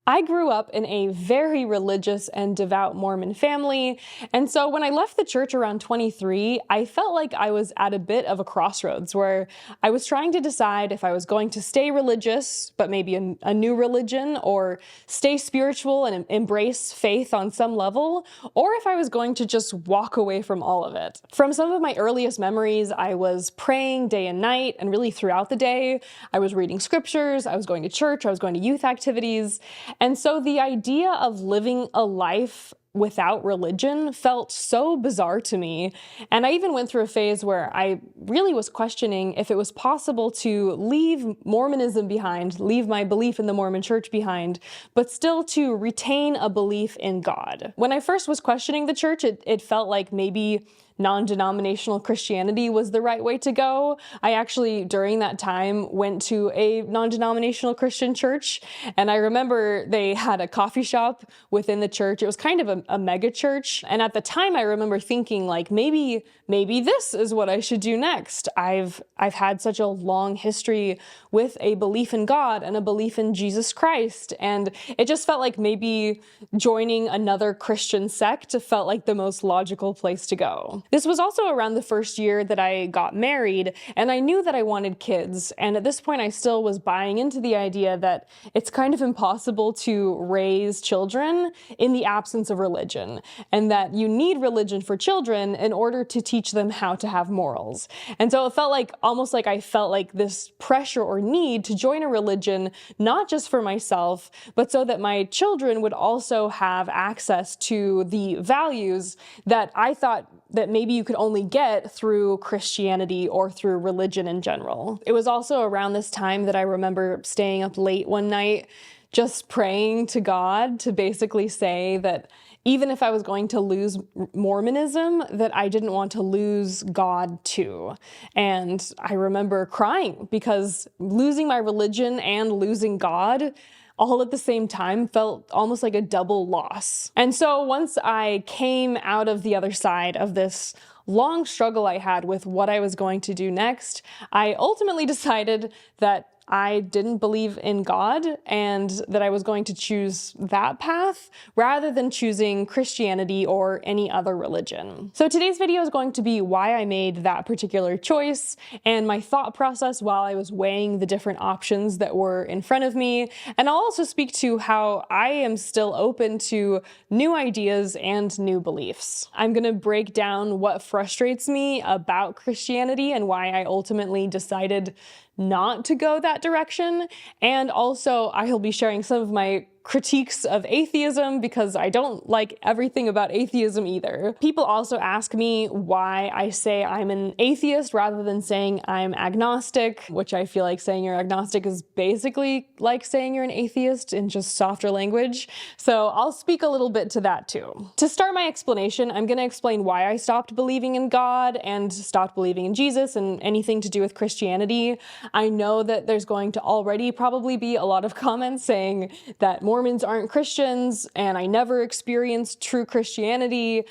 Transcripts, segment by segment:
I grew up in a very religious and devout Mormon family, and so when I left the church around 23, I felt like I was at a bit of a crossroads where I was trying to decide if I was going to stay religious, but maybe a new religion, or stay spiritual and embrace faith on some level, or if I was going to just walk away from all of it. From some of my earliest memories, I was praying day and night, and really throughout the day. I was reading scriptures, I was going to church, I was going to youth activities. And so the idea of living a life without religion felt so bizarre to me. And I even went through a phase where I really was questioning if it was possible to leave Mormonism behind, leave my belief in the Mormon church behind, but still to retain a belief in God. When I first was questioning the church, it felt like maybe non-denominational Christianity was the right way to go. I actually, during that time, went to a non-denominational Christian church, and I remember they had a coffee shop within the church. It was kind of a mega church, and at the time I remember thinking, like, maybe this is what I should do next. I've had such a long history with a belief in God and a belief in Jesus Christ, and it just felt like maybe joining another Christian sect felt like the most logical place to go. This was also around the first year that I got married, and I knew that I wanted kids, and at this point I still was buying into the idea that it's kind of impossible to raise children in the absence of religion, and that you need religion for children in order to teach them how to have morals. And so it felt like, almost like I felt like this pressure or need to join a religion, not just for myself, but so that my children would also have access to the values that I thought that maybe you could only get through Christianity or through religion in general. It was also around this time that I remember staying up late one night just praying to God to basically say that even if I was going to lose Mormonism, that I didn't want to lose God too. And I remember crying because losing my religion and losing God all at the same time felt almost like a double loss. And so once I came out of the other side of this long struggle I had with what I was going to do next, I ultimately decided that I didn't believe in God and that I was going to choose that path rather than choosing Christianity or any other religion. So today's video is going to be why I made that particular choice and my thought process while I was weighing the different options that were in front of me. And I'll also speak to how I am still open to new ideas and new beliefs. I'm going to break down what frustrates me about Christianity and why I ultimately decided not to go that direction. And also I'll be sharing some of my critiques of atheism because I don't like everything about atheism either. People also ask me why I say I'm an atheist rather than saying I'm agnostic, which I feel like saying you're agnostic is basically like saying you're an atheist in just softer language. So I'll speak a little bit to that too. To start my explanation, I'm going to explain why I stopped believing in God and stopped believing in Jesus and anything to do with Christianity. I know that there's going to already probably be a lot of comments saying that Mormons aren't Christians and I never experienced true Christianity.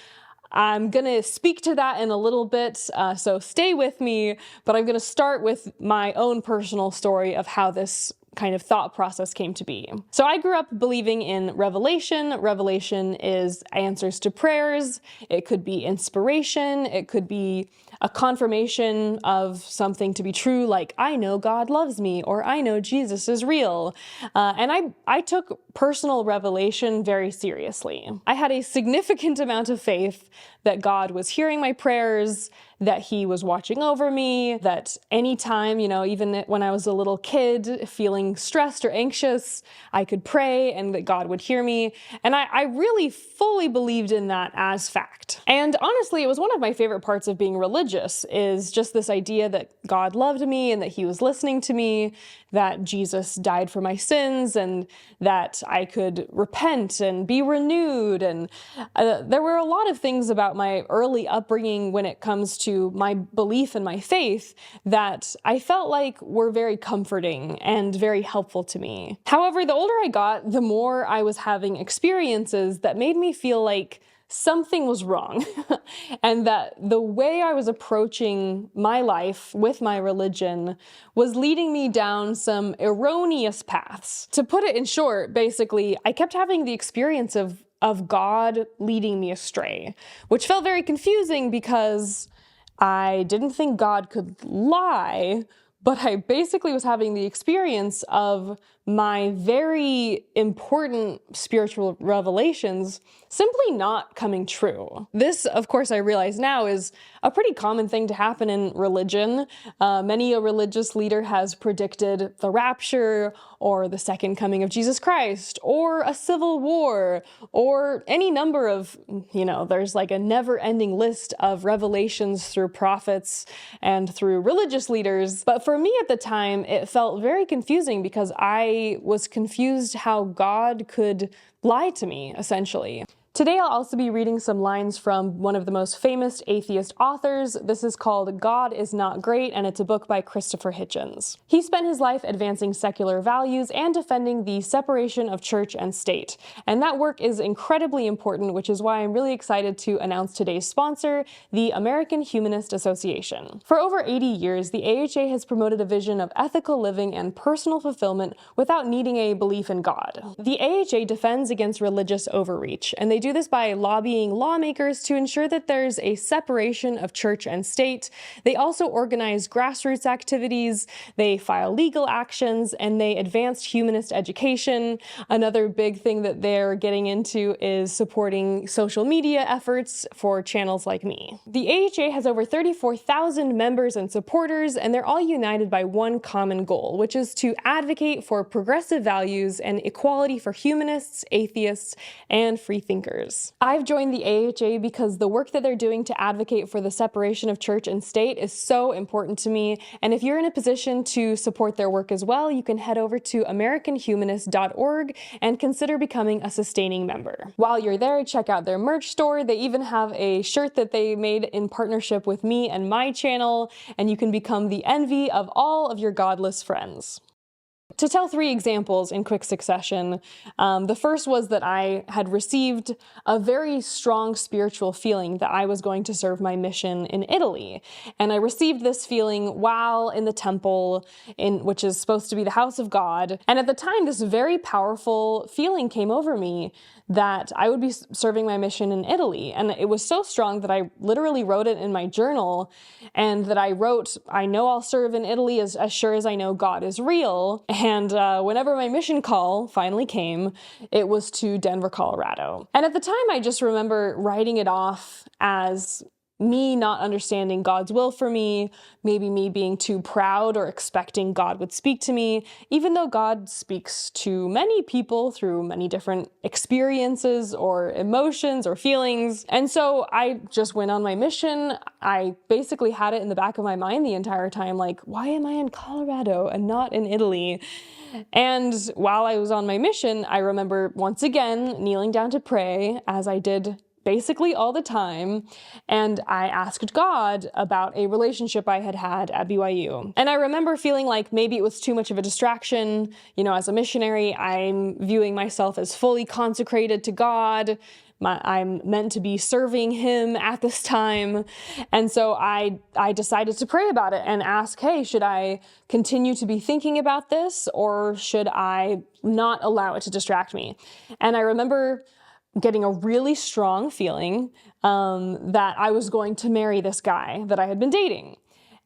I'm going to speak to that in a little bit, so stay with me, but I'm going to start with my own personal story of how this kind of thought process came to be. So I grew up believing in revelation. Revelation is answers to prayers. It could be inspiration. It could be a confirmation of something to be true, like I know God loves me, or I know Jesus is real. And I took personal revelation very seriously. I had a significant amount of faith that God was hearing my prayers, that he was watching over me, that anytime, even when I was a little kid feeling stressed or anxious, I could pray and that God would hear me. And I really fully believed in that as fact. And honestly, it was one of my favorite parts of being religious, is just this idea that God loved me and that he was listening to me, that Jesus died for my sins and that I could repent and be renewed. And there were a lot of things about my early upbringing when it comes to my belief in my faith that I felt like were very comforting and very helpful to me. However, the older I got, the more I was having experiences that made me feel like something was wrong and that the way I was approaching my life with my religion was leading me down some erroneous paths. To put it in short, basically, I kept having the experience of God leading me astray, which felt very confusing because I didn't think God could lie, but I basically was having the experience of my very important spiritual revelations simply not coming true. This, of course, I realize now is a pretty common thing to happen in religion. Many a religious leader has predicted the rapture, or the second coming of Jesus Christ, or a civil war, or any number of, there's like a never-ending list of revelations through prophets and through religious leaders. But for me at the time, it felt very confusing because I was confused how God could lie to me, essentially. Today I'll also be reading some lines from one of the most famous atheist authors. This is called God is Not Great, and it's a book by Christopher Hitchens. He spent his life advancing secular values and defending the separation of church and state. And that work is incredibly important, which is why I'm really excited to announce today's sponsor, the American Humanist Association. For over 80 years, the AHA has promoted a vision of ethical living and personal fulfillment without needing a belief in God. The AHA defends against religious overreach, and they do this by lobbying lawmakers to ensure that there's a separation of church and state. They also organize grassroots activities, they file legal actions, and they advance humanist education. Another big thing that they're getting into is supporting social media efforts for channels like me. The AHA has over 34,000 members and supporters, and they're all united by one common goal, which is to advocate for progressive values and equality for humanists, atheists, and free thinkers. I've joined the AHA because the work that they're doing to advocate for the separation of church and state is so important to me, and if you're in a position to support their work as well, you can head over to americanhumanist.org and consider becoming a sustaining member. While you're there, check out their merch store. They even have a shirt that they made in partnership with me and my channel, and you can become the envy of all of your godless friends. To tell 3 examples in quick succession, the first was that I had received a very strong spiritual feeling that I was going to serve my mission in Italy. And I received this feeling while in the temple, which is supposed to be the house of God. And at the time, this very powerful feeling came over me that I would be serving my mission in Italy. And it was so strong that I literally wrote it in my journal, and that I wrote, I know I'll serve in Italy as sure as I know God is real. And whenever my mission call finally came, it was to Denver, Colorado. And at the time, I just remember writing it off as me not understanding God's will for me, maybe me being too proud or expecting God would speak to me, even though God speaks to many people through many different experiences or emotions or feelings. And so I just went on my mission. I basically had it in the back of my mind the entire time, like, why am I in Colorado and not in Italy? And while I was on my mission, I remember once again kneeling down to pray, as I did basically all the time, and I asked God about a relationship I had had at BYU. And I remember feeling like maybe it was too much of a distraction. As a missionary, I'm viewing myself as fully consecrated to God. I'm meant to be serving him at this time. And so I decided to pray about it and ask, hey, should I continue to be thinking about this, or should I not allow it to distract me? And I remember getting a really strong feeling that I was going to marry this guy that I had been dating.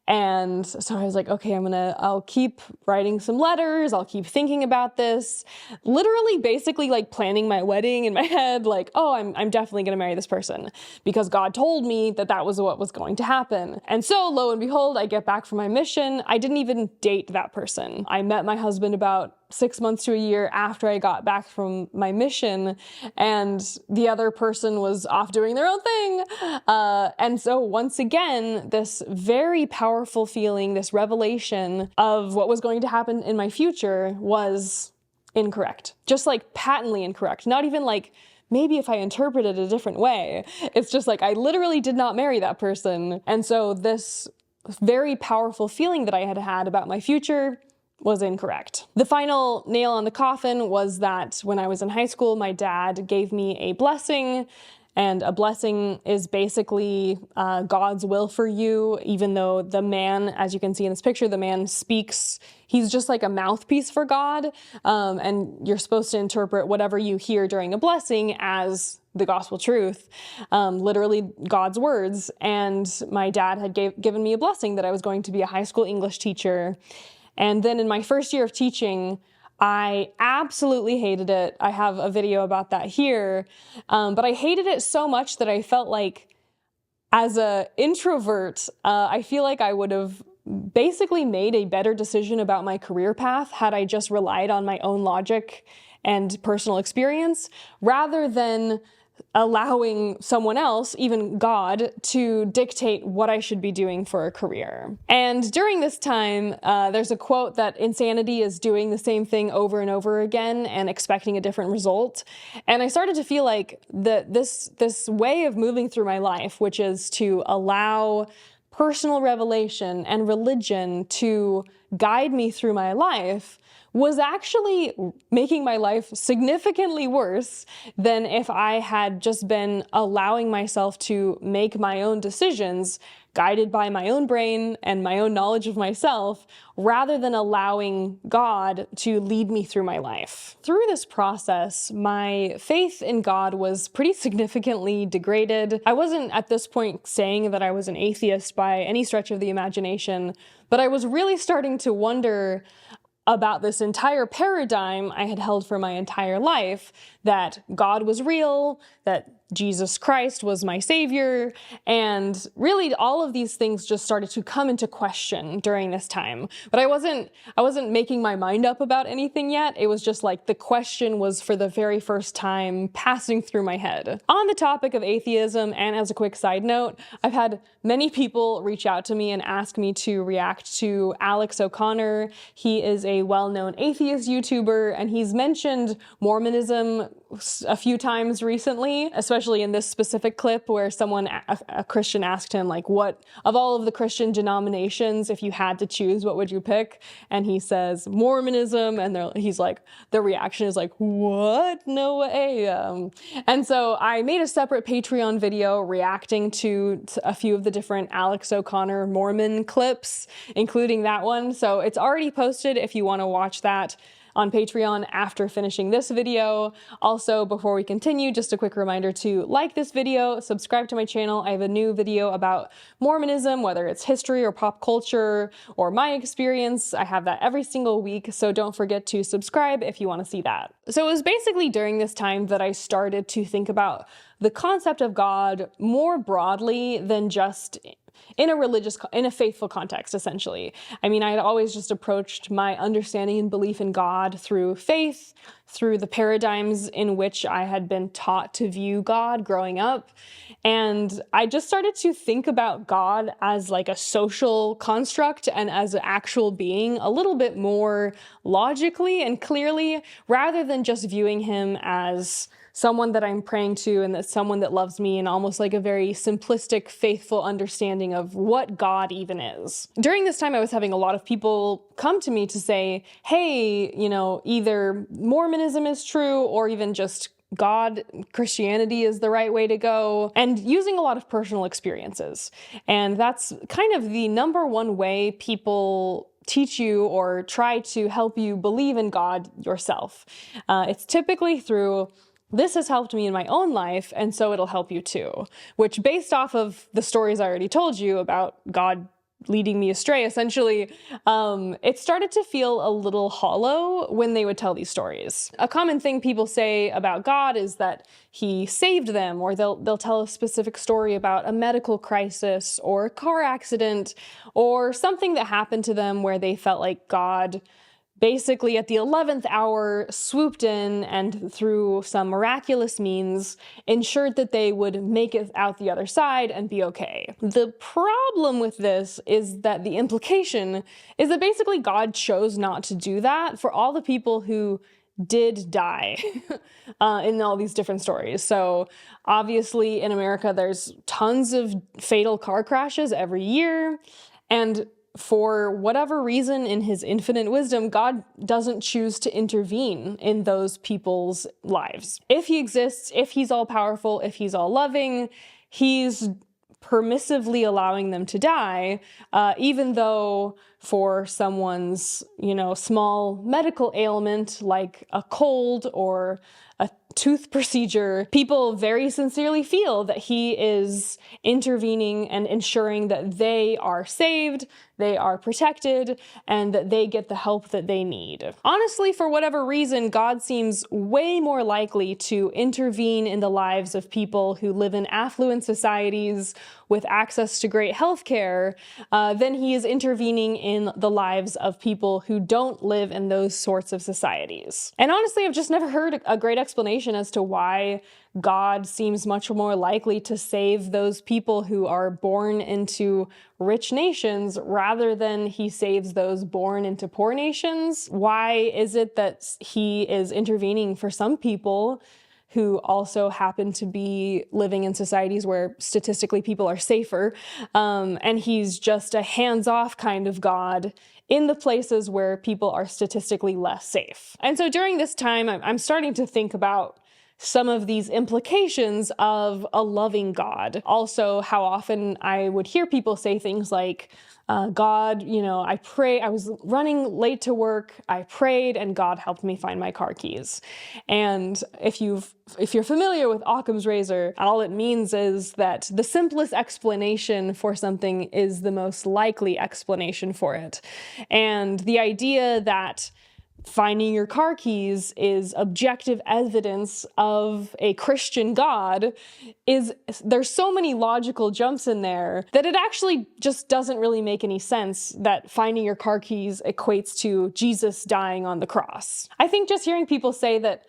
And so I was like, okay, I'll keep writing some letters. I'll keep thinking about this. Literally, basically like planning my wedding in my head, like, oh, I'm definitely going to marry this person because God told me that that was what was going to happen. And so lo and behold, I get back from my mission. I didn't even date that person. I met my husband about 6 months to a year after I got back from my mission, and the other person was off doing their own thing. And so once again, this very powerful feeling, this revelation of what was going to happen in my future was incorrect. Just like patently incorrect. Not even like, maybe if I interpret it a different way. It's just like, I literally did not marry that person. And so this very powerful feeling that I had had about my future was incorrect. The final nail on the coffin was that when I was in high school, my dad gave me a blessing And a blessing is basically God's will for you, even though the man, as you can see in this picture, the man speaks. He's just like a mouthpiece for God, and you're supposed to interpret whatever you hear during a blessing as the gospel truth, literally God's words. And my dad had given me a blessing that I was going to be a high school English teacher. And then in my first year of teaching, I absolutely hated it. I have a video about that here, but I hated it so much that I felt like, as an introvert, I feel like I would have basically made a better decision about my career path had I just relied on my own logic and personal experience, rather than allowing someone else, even God, to dictate what I should be doing for a career. And during this time, there's a quote that insanity is doing the same thing over and over again and expecting a different result. And I started to feel like this way of moving through my life, which is to allow personal revelation and religion to guide me through my life, was actually making my life significantly worse than if I had just been allowing myself to make my own decisions, guided by my own brain and my own knowledge of myself, rather than allowing God to lead me through my life. Through this process, my faith in God was pretty significantly degraded. I wasn't at this point saying that I was an atheist by any stretch of the imagination, but I was really starting to wonder about this entire paradigm I had held for my entire life, that God was real, that Jesus Christ was my savior, and really all of these things just started to come into question during this time. But I wasn't making my mind up about anything yet. It was just like the question was for the very first time passing through my head. On the topic of atheism, and as a quick side note, I've had many people reach out to me and ask me to react to Alex O'Connor. He is a well-known atheist YouTuber, and he's mentioned Mormonism a few times recently, especially in this specific clip where a Christian asked him, like, what, of all of the Christian denominations, if you had to choose, what would you pick? And he says, Mormonism, and he's like, the reaction is like, what? No way. And so I made a separate Patreon video reacting to a few of the different Alex O'Connor Mormon clips, including that one. So it's already posted if you want to watch that on Patreon after finishing this video. Also, before we continue, just a quick reminder to like this video, subscribe to my channel. I have a new video about Mormonism, whether it's history or pop culture or my experience. I have that every single week, so don't forget to subscribe if you want to see that. So it was basically during this time that I started to think about the concept of God more broadly than just in a faithful context, essentially. I mean, I had always just approached my understanding and belief in God through faith, through the paradigms in which I had been taught to view God growing up. And I just started to think about God as like a social construct and as an actual being a little bit more logically and clearly, rather than just viewing him as someone that I'm praying to and that's someone that loves me, and almost like a very simplistic, faithful understanding of what God even is. During this time, I was having a lot of people come to me to say, hey, either Mormonism is true or even just God, Christianity is the right way to go, and using a lot of personal experiences. And that's kind of the number one way people teach you or try to help you believe in God yourself. It's typically through, this has helped me in my own life, and so it'll help you too. Which, based off of the stories I already told you about God leading me astray, essentially, it started to feel a little hollow when they would tell these stories. A common thing people say about God is that he saved them, or they'll tell a specific story about a medical crisis or a car accident or something that happened to them where they felt like God basically at the 11th hour swooped in and through some miraculous means ensured that they would make it out the other side and be okay. The problem with this is that the implication is that basically God chose not to do that for all the people who did die in all these different stories. So obviously in America, there's tons of fatal car crashes every year, and for whatever reason, in his infinite wisdom, God doesn't choose to intervene in those people's lives. If he exists, if he's all powerful, if he's all loving, he's permissively allowing them to die, even though for someone's, small medical ailment like a cold or a tooth procedure, people very sincerely feel that he is intervening and ensuring that they are saved, they are protected, and that they get the help that they need. Honestly, for whatever reason, God seems way more likely to intervene in the lives of people who live in affluent societies with access to great healthcare than he is intervening in the lives of people who don't live in those sorts of societies. And honestly, I've just never heard a great explanation as to why God seems much more likely to save those people who are born into rich nations rather than he saves those born into poor nations. Why is it that he is intervening for some people who also happen to be living in societies where statistically people are safer, and he's just a hands-off kind of God in the places where people are statistically less safe? And so during this time, I'm starting to think about some of these implications of a loving God. Also, how often I would hear people say things like, God, I was running late to work, I prayed, and God helped me find my car keys. And if you're familiar with Occam's razor, all it means is that the simplest explanation for something is the most likely explanation for it. And the idea that finding your car keys is objective evidence of a Christian God there's so many logical jumps in there that it actually just doesn't really make any sense that finding your car keys equates to Jesus dying on the cross. I think just hearing people say that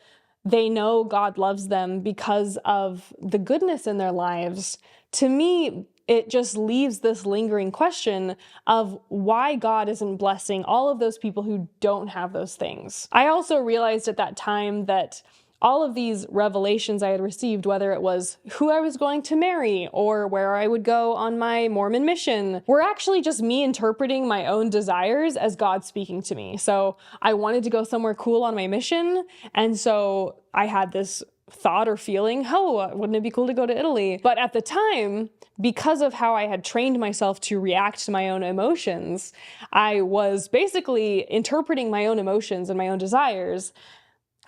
they know God loves them because of the goodness in their lives, to me, it just leaves this lingering question of why God isn't blessing all of those people who don't have those things. I also realized at that time that all of these revelations I had received, whether it was who I was going to marry or where I would go on my Mormon mission, were actually just me interpreting my own desires as God speaking to me. So I wanted to go somewhere cool on my mission, and so I had this thought or feeling, wouldn't it be cool to go to Italy? But at the time, because of how I had trained myself to react to my own emotions, I was basically interpreting my own emotions and my own desires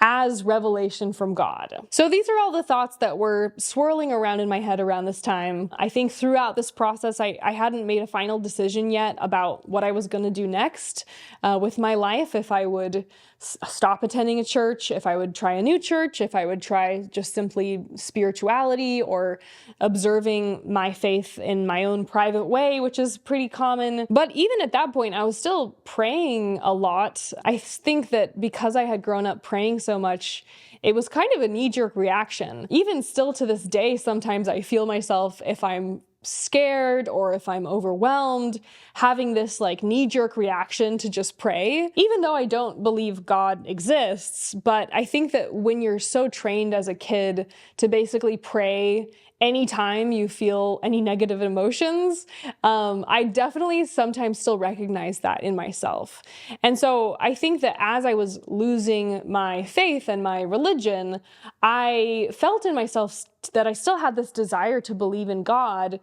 as revelation from God. So these are all the thoughts that were swirling around in my head around this time. I think throughout this process, I hadn't made a final decision yet about what I was going to do next with my life, if I would stop attending a church, if I would try a new church, if I would try just simply spirituality or observing my faith in my own private way, which is pretty common. But even at that point, I was still praying a lot. I think that because I had grown up praying so much, it was kind of a knee-jerk reaction. Even still to this day, sometimes I feel myself, if I'm scared or if I'm overwhelmed, having this knee-jerk reaction to just pray, even though I don't believe God exists. But I think that when you're so trained as a kid to basically pray anytime you feel any negative emotions, I definitely sometimes still recognize that in myself. And so I think that as I was losing my faith and my religion, I felt in myself that I still had this desire to believe in God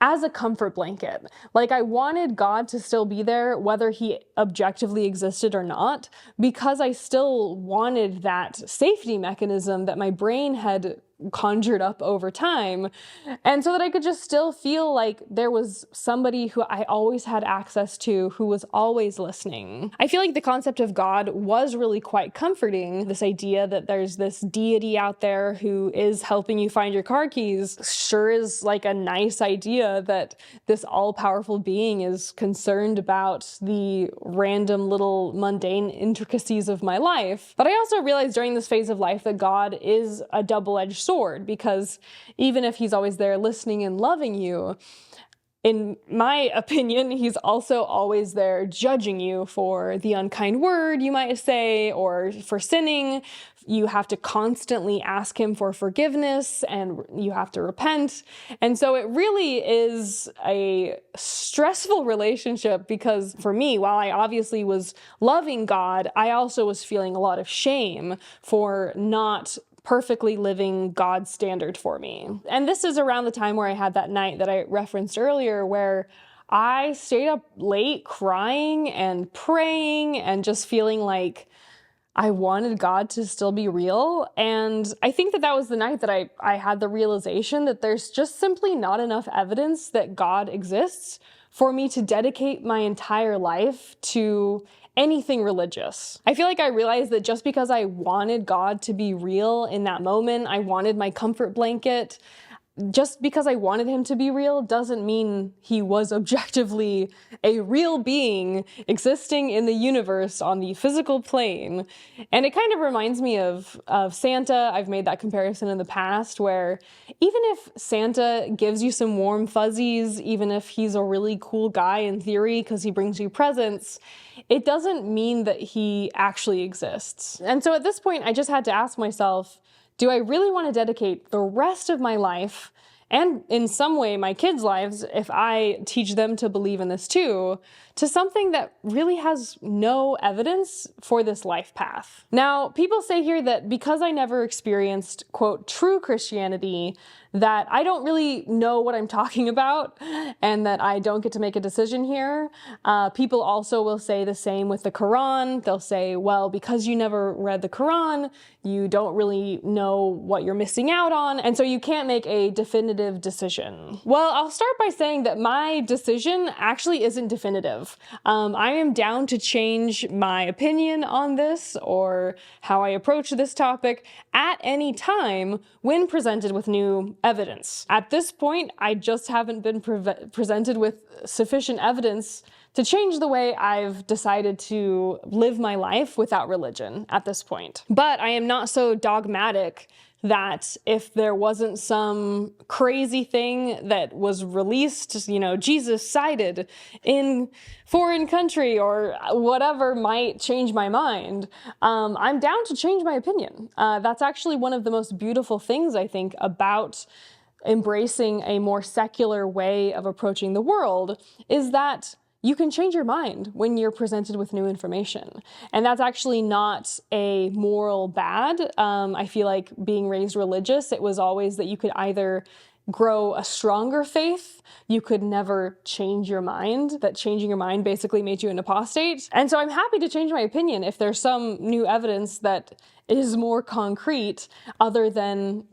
as a comfort blanket. I wanted God to still be there, whether he objectively existed or not, because I still wanted that safety mechanism that my brain had conjured up over time. And so that I could just still feel like there was somebody who I always had access to, who was always listening. I feel like the concept of God was really quite comforting. This idea that there's this deity out there who is helping you find your car keys sure is a nice idea, that this all-powerful being is concerned about the random little mundane intricacies of my life. But I also realized during this phase of life that God is a double-edged sword, because even if he's always there listening and loving you, in my opinion, he's also always there judging you for the unkind word you might say or for sinning. You have to constantly ask him for forgiveness and you have to repent. And so it really is a stressful relationship because for me, while I obviously was loving God, I also was feeling a lot of shame for not perfectly living God's standard for me. And this is around the time where I had that night that I referenced earlier where I stayed up late crying and praying and just feeling like I wanted God to still be real. And I think that was the night that I had the realization that there's just simply not enough evidence that God exists for me to dedicate my entire life to anything religious. I feel like I realized that just because I wanted God to be real in that moment, I wanted my comfort blanket, just because I wanted him to be real doesn't mean he was objectively a real being existing in the universe on the physical plane. And it kind of reminds me of Santa. I've made that comparison in the past where even if Santa gives you some warm fuzzies, even if he's a really cool guy in theory because he brings you presents, it doesn't mean that he actually exists. And so at this point, I just had to ask myself, do I really want to dedicate the rest of my life, and in some way my kids' lives, if I teach them to believe in this too, to something that really has no evidence for this life path? Now, people say here that because I never experienced, quote, true Christianity, that I don't really know what I'm talking about and that I don't get to make a decision here. People also will say the same with the Quran. They'll say, well, because you never read the Quran, you don't really know what you're missing out on, and so you can't make a definitive decision. Well, I'll start by saying that my decision actually isn't definitive. I am down to change my opinion on this or how I approach this topic at any time when presented with new evidence. At this point, I just haven't been presented with sufficient evidence to change the way I've decided to live my life without religion at this point. But I am not so dogmatic that if there wasn't some crazy thing that was released, Jesus cited in foreign country or whatever might change my mind, I'm down to change my opinion. That's actually one of the most beautiful things, I think, about embracing a more secular way of approaching the world is that you can change your mind when you're presented with new information. And that's actually not a moral bad. I feel like being raised religious, it was always that you could either grow a stronger faith, you could never change your mind, that changing your mind basically made you an apostate. And so I'm happy to change my opinion if there's some new evidence that is more concrete, other than,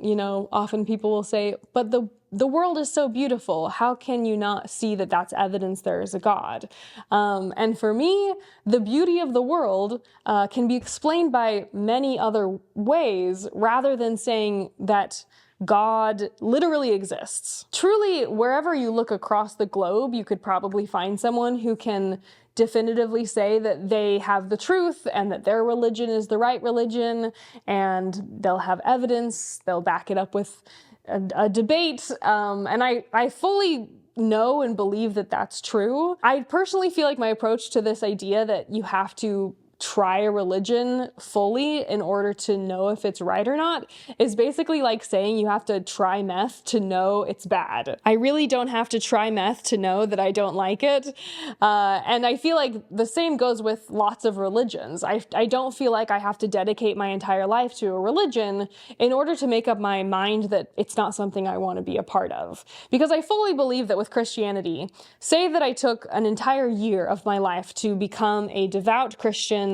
often people will say, but the world is so beautiful. How can you not see that that's evidence there is a God? And for me, the beauty of the world can be explained by many other ways rather than saying that God literally exists. Truly, wherever you look across the globe, you could probably find someone who can definitively say that they have the truth and that their religion is the right religion, and they'll have evidence, they'll back it up with a debate, and I fully know and believe that that's true. I personally feel like my approach to this idea that you have to try a religion fully in order to know if it's right or not is basically like saying you have to try meth to know it's bad. I really don't have to try meth to know that I don't like it. And I feel like the same goes with lots of religions. I don't feel like I have to dedicate my entire life to a religion in order to make up my mind that it's not something I want to be a part of. Because I fully believe that with Christianity, say that I took an entire year of my life to become a devout Christian,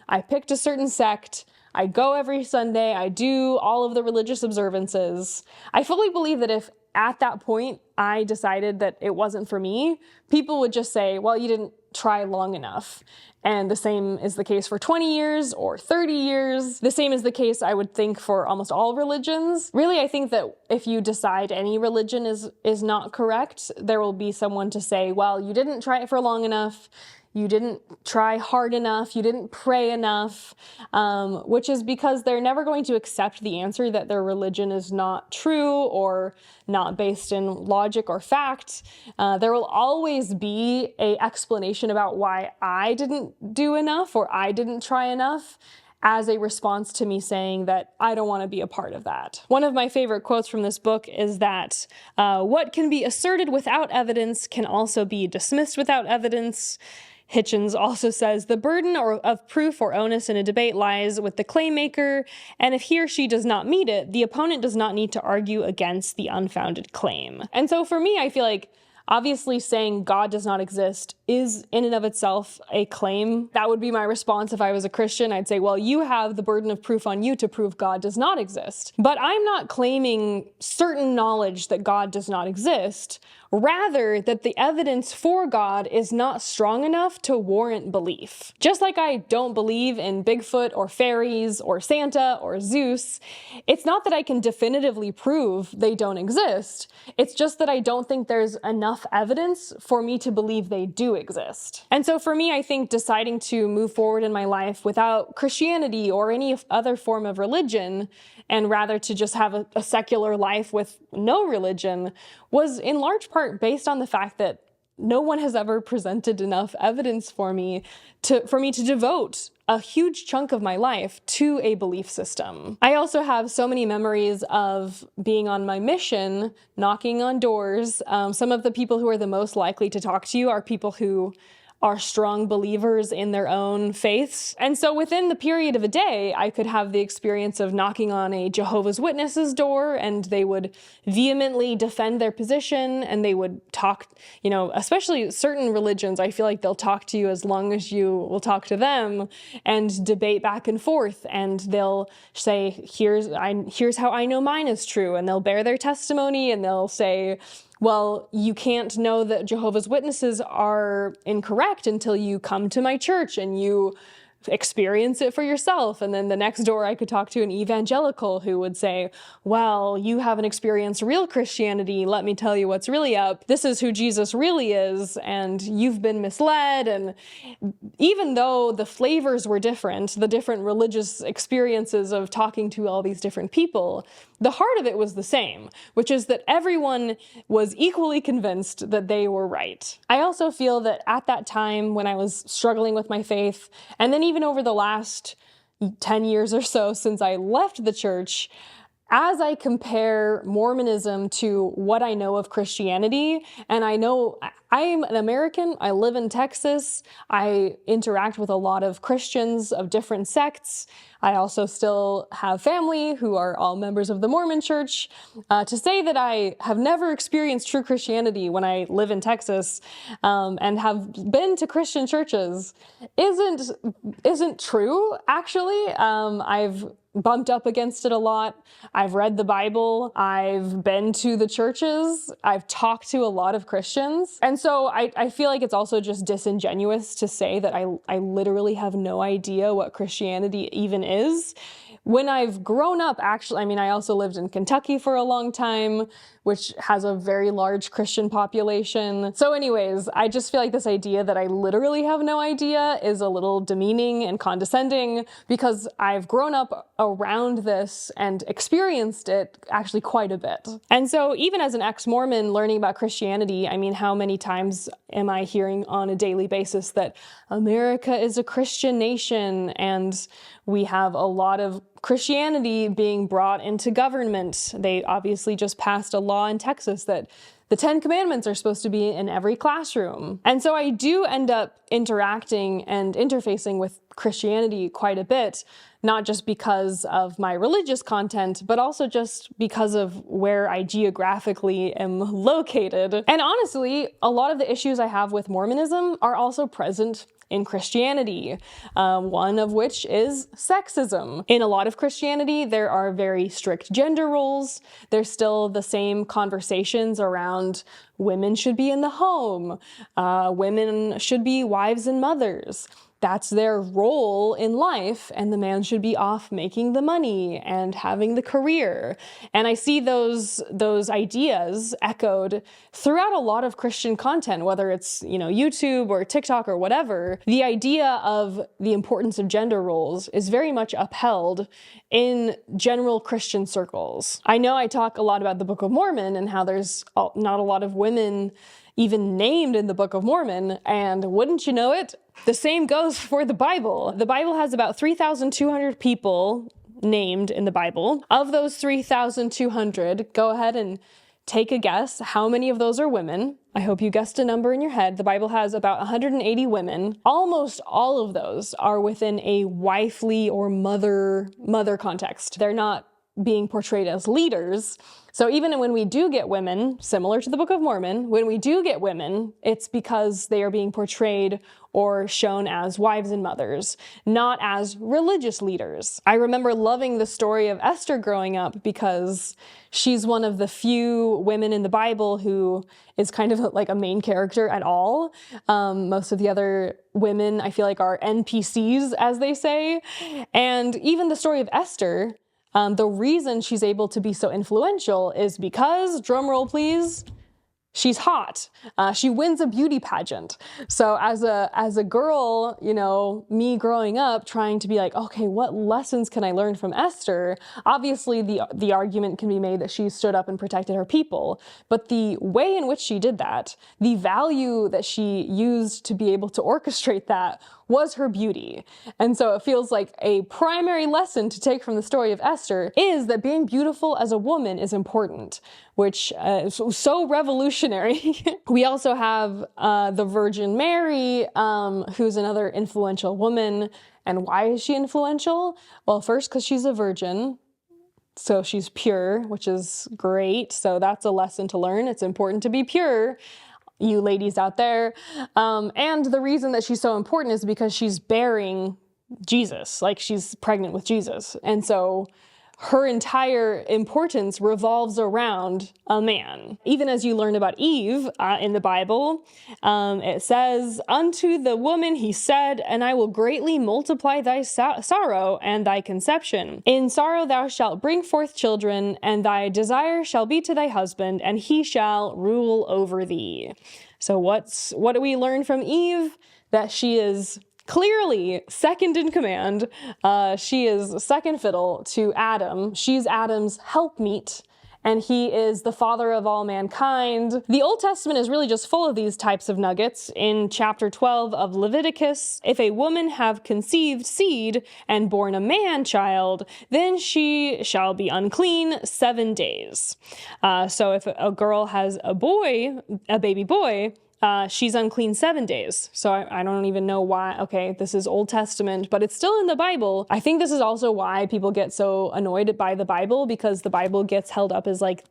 I picked a certain sect, I go every Sunday, I do all of the religious observances. I fully believe that if at that point I decided that it wasn't for me, people would just say, well, you didn't try long enough. And the same is the case for 20 years or 30 years. The same is the case, I would think, for almost all religions. Really, I think that if you decide any religion is not correct, there will be someone to say, well, you didn't try it for long enough, you didn't try hard enough, you didn't pray enough, which is because they're never going to accept the answer that their religion is not true or not based in logic or fact. There will always be an explanation about why I didn't do enough or I didn't try enough, as a response to me saying that I don't want to be a part of that. One of my favorite quotes from this book is that what can be asserted without evidence can also be dismissed without evidence. Hitchens also says, the burden of proof or onus in a debate lies with the claim maker, and if he or she does not meet it, the opponent does not need to argue against the unfounded claim. And so for me, I feel like obviously saying God does not exist is in and of itself a claim. That would be my response if I was a Christian. I'd say, well, you have the burden of proof on you to prove God does not exist. But I'm not claiming certain knowledge that God does not exist, rather that the evidence for God is not strong enough to warrant belief. Just like I don't believe in Bigfoot or fairies or Santa or Zeus, it's not that I can definitively prove they don't exist. It's just that I don't think there's enough evidence for me to believe they do exist. And so for me, I think deciding to move forward in my life without Christianity or any other form of religion, and rather to just have a secular life with no religion, was in large part based on the fact that no one has ever presented enough evidence for me to devote a huge chunk of my life to a belief system. I also have so many memories of being on my mission, knocking on doors. Some of the people who are the most likely to talk to you are people who are strong believers in their own faiths. And so within the period of a day, I could have the experience of knocking on a Jehovah's Witnesses door, and they would vehemently defend their position, and they would talk, especially certain religions, I feel like they'll talk to you as long as you will talk to them, and debate back and forth, and they'll say, here's how I know mine is true, and they'll bear their testimony, and they'll say, well, you can't know that Jehovah's Witnesses are incorrect until you come to my church and you experience it for yourself. And then the next door I could talk to an evangelical who would say, well, you haven't experienced real Christianity. Let me tell you what's really up. This is who Jesus really is, and you've been misled. And even though the flavors were different, the different religious experiences of talking to all these different people, the heart of it was the same, which is that everyone was equally convinced that they were right. I also feel that at that time when I was struggling with my faith, and then even over the last 10 years or so since I left the church, as I compare Mormonism to what I know of Christianity, and I know I'm an American, I live in Texas, I interact with a lot of Christians of different sects. I also still have family who are all members of the Mormon church. To say that I have never experienced true Christianity when I live in Texas and have been to Christian churches isn't true, actually. I've bumped up against it a lot. I've read the Bible. I've been to the churches. I've talked to a lot of Christians. And so I feel like it's also just disingenuous to say that I literally have no idea what Christianity even is. When I've grown up, actually, I also lived in Kentucky for a long time, which has a very large Christian population. So anyways, I just feel like this idea that I literally have no idea is a little demeaning and condescending, because I've grown up around this and experienced it actually quite a bit. And so even as an ex-Mormon learning about Christianity, how many times am I hearing on a daily basis that America is a Christian nation and we have a lot of Christianity being brought into government. They obviously just passed a law in Texas that the 10 Commandments are supposed to be in every classroom. And so I do end up interacting and interfacing with Christianity quite a bit, not just because of my religious content, but also just because of where I geographically am located. And honestly, a lot of the issues I have with Mormonism are also present in Christianity, one of which is sexism. In a lot of Christianity, there are very strict gender roles. There's still the same conversations around women should be in the home, women should be wives and mothers. that's their role in life, and the man should be off making the money and having the career. And I see those ideas echoed throughout a lot of Christian content, whether it's, YouTube or TikTok or whatever. The idea of the importance of gender roles is very much upheld in general Christian circles. I know I talk a lot about the Book of Mormon and how there's not a lot of women even named in the Book of Mormon, and wouldn't you know it, the same goes for the Bible. The Bible has about 3,200 people named in the Bible. Of those 3,200, go ahead and take a guess. How many of those are women? I hope you guessed a number in your head. The Bible has about 180 women. Almost all of those are within a wifely or mother context. They're not being portrayed as leaders. So even when we do get women, similar to the Book of Mormon, when we do get women, it's because they are being portrayed or shown as wives and mothers, not as religious leaders. I remember loving the story of Esther growing up because she's one of the few women in the Bible who is kind of like a main character at all. Most of the other women, I feel like, are NPCs, as they say. And even the story of Esther, the reason she's able to be so influential is because, drumroll please, she's hot. She wins a beauty pageant. So as a girl, me growing up trying to be like, okay, what lessons can I learn from Esther? Obviously, the argument can be made that she stood up and protected her people, but the way in which she did that, the value that she used to be able to orchestrate that, was her beauty. And so it feels like a primary lesson to take from the story of Esther is that being beautiful as a woman is important, which is so revolutionary. We also have the Virgin Mary, who's another influential woman. And why is she influential? Well, first, because she's a virgin. So she's pure, which is great. So that's a lesson to learn. It's important to be pure, you ladies out there. And the reason that she's so important is because she's bearing Jesus, like she's pregnant with Jesus. And so her entire importance revolves around a man. Even as you learn about Eve in the Bible, it says, "Unto the woman he said, and I will greatly multiply thy sorrow and thy conception. In sorrow thou shalt bring forth children, and thy desire shall be to thy husband, and he shall rule over thee." So what do we learn from Eve? That she is clearly second in command. She is second fiddle to Adam. She's Adam's helpmeet, and he is the father of all mankind. The Old Testament is really just full of these types of nuggets. In chapter 12 of Leviticus, if a woman have conceived seed and born a man child, then she shall be unclean 7 days. So if a girl has a baby boy, she's unclean 7 days. So I don't even know why. Okay, this is Old Testament, but it's still in the Bible. I think this is also why people get so annoyed by the Bible, because the Bible gets held up as like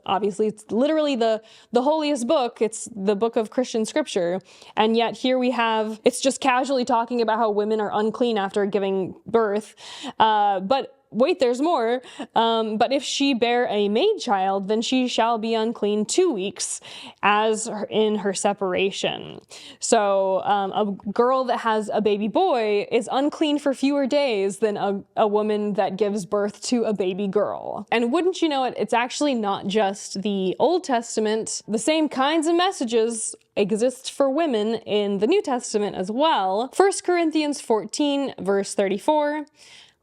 obviously it's literally the holiest book. It's the book of Christian scripture. And yet here we have, it's just casually talking about how women are unclean after giving birth. But wait, there's more. But if she bear a maid child, then she shall be unclean 2 weeks as in her separation. So a girl that has a baby boy is unclean for fewer days than a woman that gives birth to a baby girl. And wouldn't you know it, it's actually not just the Old Testament. The same kinds of messages exist for women in the New Testament as well. 1 Corinthians 14, verse 34.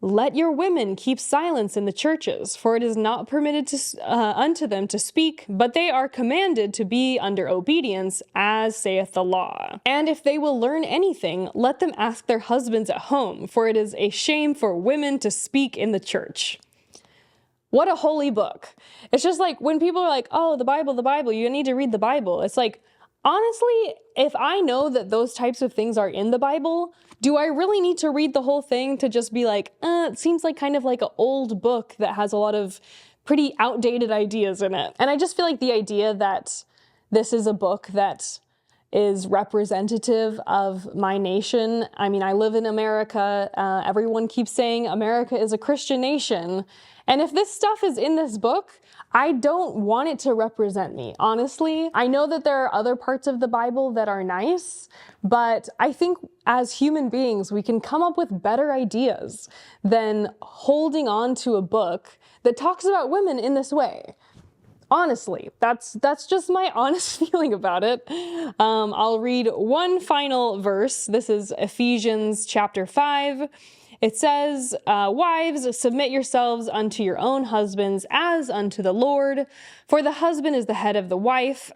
"Let your women keep silence in the churches, for it is not permitted unto them to speak, but they are commanded to be under obedience, as saith the law. And if they will learn anything, let them ask their husbands at home, for it is a shame for women to speak in the church." What a holy book. It's just like when people are like, oh, the Bible, you need to read the Bible. It's like, honestly, if I know that those types of things are in the Bible, do I really need to read the whole thing to just be like, it seems like kind of like an old book that has a lot of pretty outdated ideas in it? And I just feel like the idea that this is a book that is representative of my nation. I mean, I live in America. Everyone keeps saying America is a Christian nation. And if this stuff is in this book, I don't want it to represent me, honestly. I know that there are other parts of the Bible that are nice, but I think as human beings, we can come up with better ideas than holding on to a book that talks about women in this way. Honestly, that's just my honest feeling about it. I'll read one final verse. This is Ephesians chapter 5. It says, "Wives, submit yourselves unto your own husbands as unto the Lord. For the husband is the head of the wife,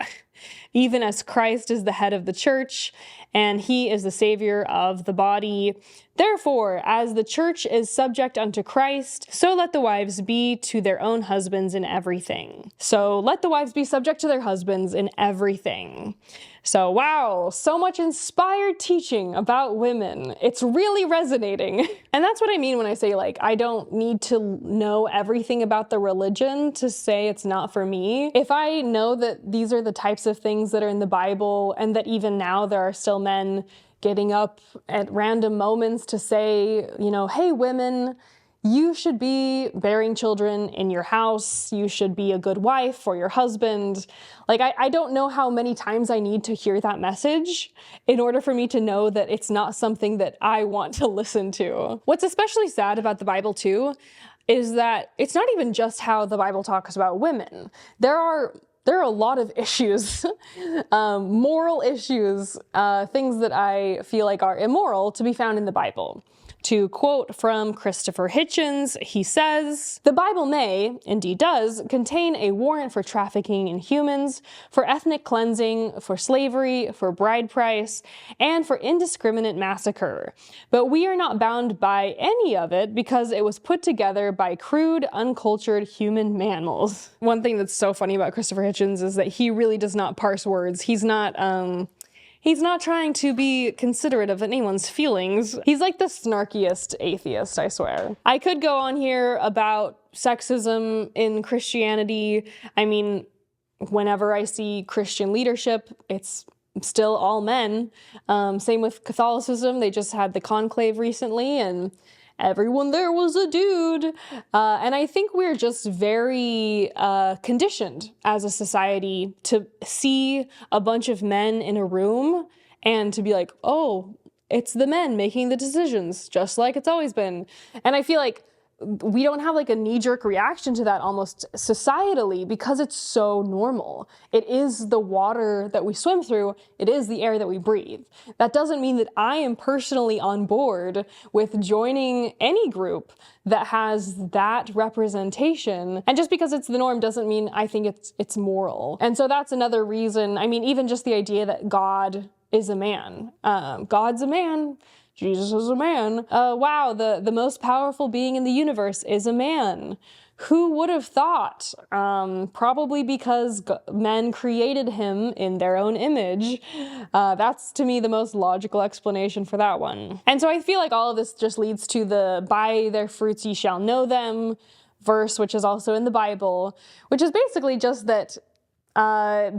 even as Christ is the head of the church, and he is the Savior of the body. Therefore, as the church is subject unto Christ, so let the wives be to their own husbands in everything." So let the wives be subject to their husbands in everything. So wow, so much inspired teaching about women. It's really resonating. And that's what I mean when I say, like, I don't need to know everything about the religion to say it's not for me. If I know that these are the types of things that are in the Bible, and that even now there are still men getting up at random moments to say, you know, hey, women, you should be bearing children in your house. You should be a good wife for your husband. Like, I don't know how many times I need to hear that message in order for me to know that it's not something that I want to listen to. What's especially sad about the Bible, too, is that it's not even just how the Bible talks about women. There are a lot of issues, moral issues, things that I feel like are immoral to be found in the Bible. To quote from Christopher Hitchens, he says, "The Bible may, indeed does, contain a warrant for trafficking in humans, for ethnic cleansing, for slavery, for bride price, and for indiscriminate massacre. But we are not bound by any of it because it was put together by crude, uncultured human mammals." One thing that's so funny about Christopher Hitchens is that he really does not parse words. He's not trying to be considerate of anyone's feelings. He's like the snarkiest atheist, I swear. I could go on here about sexism in Christianity. I mean, whenever I see Christian leadership, it's still all men. Same with Catholicism. They just had the conclave recently, and everyone there was a dude. And I think we're just very conditioned as a society to see a bunch of men in a room and to be like, oh, it's the men making the decisions, just like it's always been. And I feel like we don't have like a knee-jerk reaction to that almost societally because it's so normal. It is the water that we swim through. It is the air that we breathe. That doesn't mean that I am personally on board with joining any group that has that representation. And just because it's the norm doesn't mean I think it's moral. And so that's another reason. I mean, even just the idea that God is a man. God's a man. Jesus is a man. Wow, the most powerful being in the universe is a man. Who would have thought? Probably because men created him in their own image. That's, to me, the most logical explanation for that one. And so I feel like all of this just leads to the "by their fruits ye shall know them" verse, which is also in the Bible, which is basically just that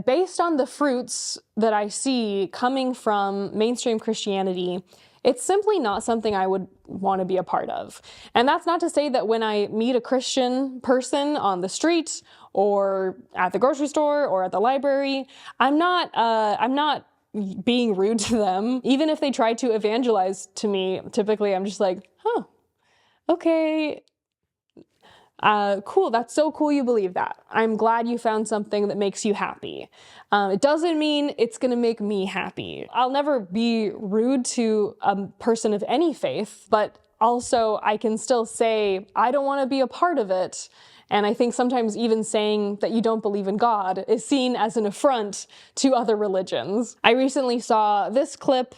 based on the fruits that I see coming from mainstream Christianity, it's simply not something I would want to be a part of. And that's not to say that when I meet a Christian person on the street or at the grocery store or at the library, I'm not being rude to them. Even if they try to evangelize to me, typically I'm just like, huh, okay. Cool, that's so cool you believe that. I'm glad you found something that makes you happy. It doesn't mean it's gonna make me happy. I'll never be rude to a person of any faith, but also I can still say, I don't wanna be a part of it. And I think sometimes even saying that you don't believe in God is seen as an affront to other religions. I recently saw this clip.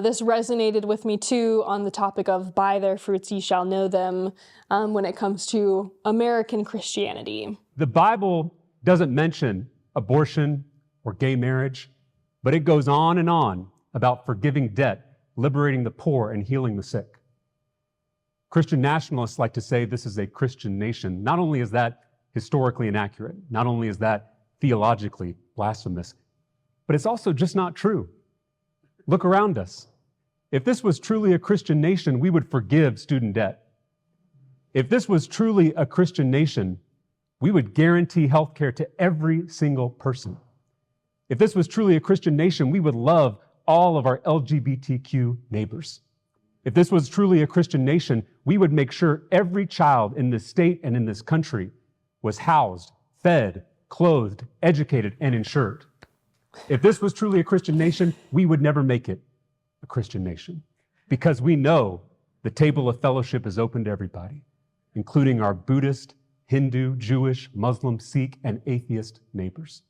This resonated with me too on the topic of "by their fruits ye shall know them" when it comes to American Christianity. The Bible doesn't mention abortion or gay marriage, but it goes on and on about forgiving debt, liberating the poor, and healing the sick. Christian nationalists like to say this is a Christian nation. Not only is that historically inaccurate, not only is that theologically blasphemous, but it's also just not true. Look around us. If this was truly a Christian nation, we would forgive student debt. If this was truly a Christian nation, we would guarantee health care to every single person. If this was truly a Christian nation, we would love all of our LGBTQ neighbors. If this was truly a Christian nation, we would make sure every child in this state and in this country was housed, fed, clothed, educated, and insured. If this was truly a Christian nation, we would never make it a Christian nation, because we know the table of fellowship is open to everybody, including our Buddhist, Hindu, Jewish, Muslim, Sikh, and atheist neighbors.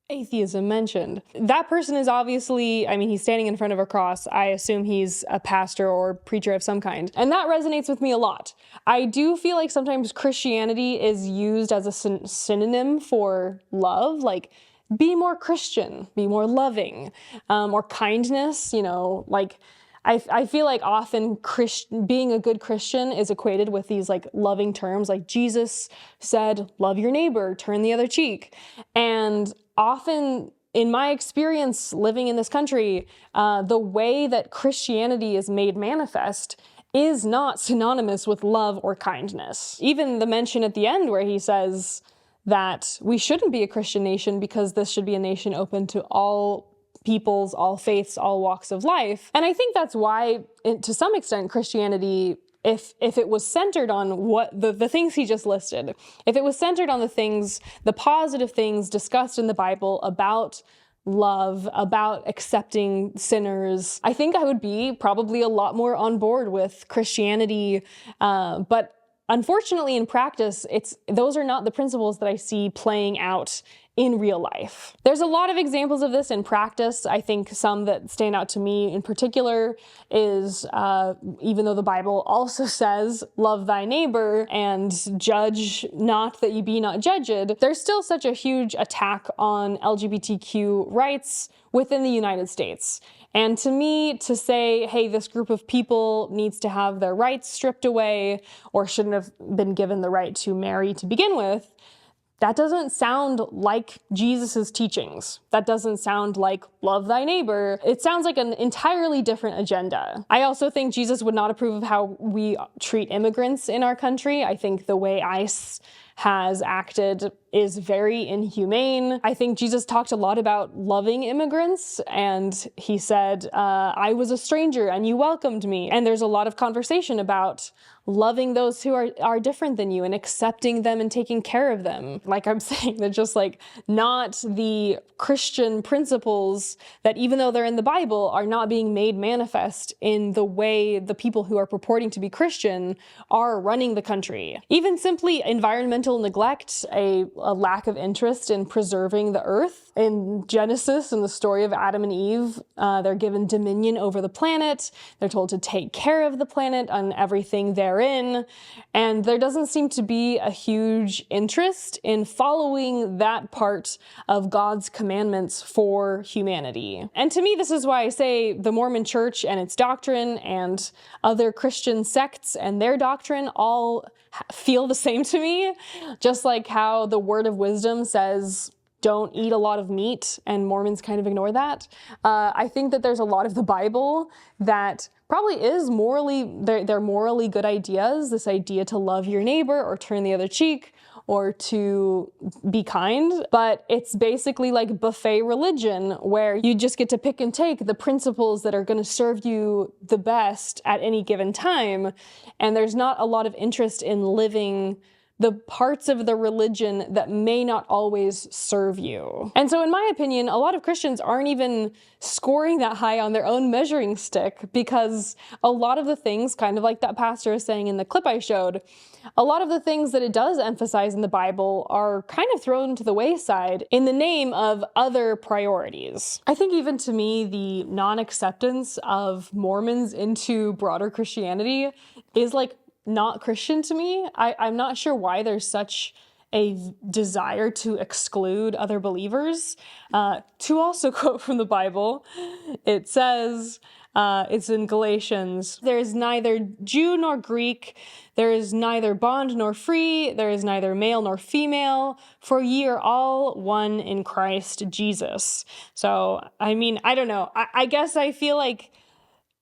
Atheism mentioned. That person is obviously, he's standing in front of a cross. I assume he's a pastor or preacher of some kind. And that resonates with me a lot. I do feel like sometimes Christianity is used as a synonym for love, like be more Christian, be more loving, or kindness, I feel like often being a good Christian is equated with these like loving terms, like Jesus said, love your neighbor, turn the other cheek. And often in my experience living in this country, the way that Christianity is made manifest is not synonymous with love or kindness. Even the mention at the end where he says that we shouldn't be a Christian nation because this should be a nation open to all peoples, all faiths, all walks of life. And I think that's why, to some extent, Christianity, if it was centered on what the things he just listed, if it was centered on the positive things discussed in the Bible about love, about accepting sinners, I think I would be probably a lot more on board with Christianity. But unfortunately, in practice, those are not the principles that I see playing out in real life. There's a lot of examples of this in practice. I think some that stand out to me in particular is, even though the Bible also says, love thy neighbor and judge not that ye be not judged, there's still such a huge attack on LGBTQ rights within the United States. And to me, to say, hey, this group of people needs to have their rights stripped away or shouldn't have been given the right to marry to begin with, that doesn't sound like Jesus's teachings. That doesn't sound like love thy neighbor. It sounds like an entirely different agenda. I also think Jesus would not approve of how we treat immigrants in our country. I think the way ICE has acted is very inhumane. I think Jesus talked a lot about loving immigrants, and he said, I was a stranger and you welcomed me. And there's a lot of conversation about loving those who are different than you and accepting them and taking care of them. Like I'm saying, they're just like not the Christian principles that, even though they're in the Bible, are not being made manifest in the way the people who are purporting to be Christian are running the country. Even simply environmental neglect, a lack of interest in preserving the earth. In Genesis, in the story of Adam and Eve, they're given dominion over the planet. They're told to take care of the planet and everything therein. And there doesn't seem to be a huge interest in following that part of God's commandments for humanity. And to me, this is why I say the Mormon Church and its doctrine and other Christian sects and their doctrine all feel the same to me. Just like how the word of wisdom says, don't eat a lot of meat, and Mormons kind of ignore that. I think that there's a lot of the Bible that probably is they're morally good ideas. This idea to love your neighbor or turn the other cheek or to be kind, but it's basically like buffet religion where you just get to pick and take the principles that are going to serve you the best at any given time. And there's not a lot of interest in living the parts of the religion that may not always serve you. And so in my opinion, a lot of Christians aren't even scoring that high on their own measuring stick, because a lot of the things, kind of like that pastor is saying in the clip I showed, a lot of the things that it does emphasize in the Bible are kind of thrown to the wayside in the name of other priorities. I think even to me, the non-acceptance of Mormons into broader Christianity is like not Christian to me. I'm not sure why there's such a desire to exclude other believers. To also quote from the Bible, it says, It's in Galatians. There is neither Jew nor Greek. There is neither bond nor free. There is neither male nor female. For ye are all one in Christ Jesus. So, I mean, I don't know. I guess I feel like